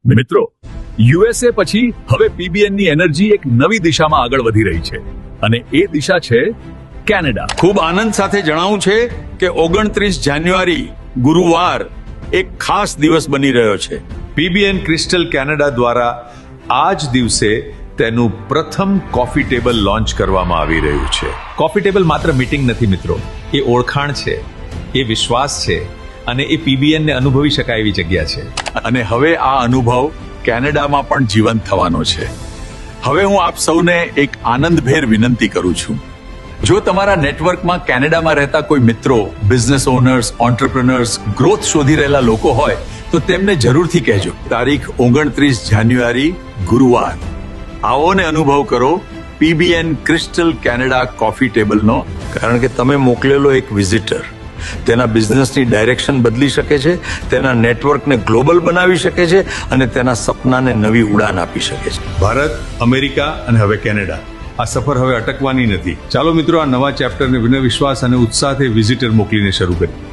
મિત્રો, યુએસએ પછી હવે પીબીએન ની એનર્જી એક નવી દિશામાં આગળ વધી રહી છે અને એ દિશા છે કેનેડા. ખૂબ આનંદ સાથે જણાવું છે કે 29 જાન્યુઆરી ગુરુવાર એક ખાસ દિવસ બની રહ્યો છે. પીબીએન ક્રિસ્ટલ કેનેડા દ્વારા આ જ દિવસે તેનું પ્રથમ કોફી ટેબલ લોન્ચ કરવામાં આવી રહ્યું છે. કોફી ટેબલ માત્ર મીટિંગ નથી મિત્રો, એ ઓળખાણ છે, એ વિશ્વાસ છે અને એ પીબીએન ને અનુભવી શકાય એવી જગ્યા છે. અને હવે આ અનુભવ કેનેડામાં પણ જીવંત થવાનો છે. હવે હું આપ સૌને એક આનંદભેર વિનંતી કરું છું. જો તમારા નેટવર્કમાં કેનેડામાં રહેતા કોઈ મિત્રો, બિઝનેસ ઓનર્સ, ઓન્ટરપ્રિનર્સ, ગ્રોથ શોધી રહેલા લોકો હોય તો તેમને જરૂરથી કહેજો. તારીખ 29 જાન્યુઆરી ગુરુવાર આવો ને અનુભવ કરો પીબીએન ક્રિસ્ટલ કેનેડા કોફી ટેબલનો. કારણ કે તમે મોકલેલો એક વિઝિટર તેના બિઝનેસની ડાયરેક્શન બદલી શકે છે, તેના નેટવર્કને ગ્લોબલ બનાવી શકે છે અને તેના સપનાને નવી ઉડાન આપી શકે છે. ભારત, અમેરિકા અને હવે કેનેડા, આ સફર હવે અટકવાની નથી. ચાલો મિત્રો, આ નવા ચેપ્ટરને વિનય વિશ્વાસ અને ઉત્સાહથી વિઝિટર મોકલીને શરૂ કરીએ.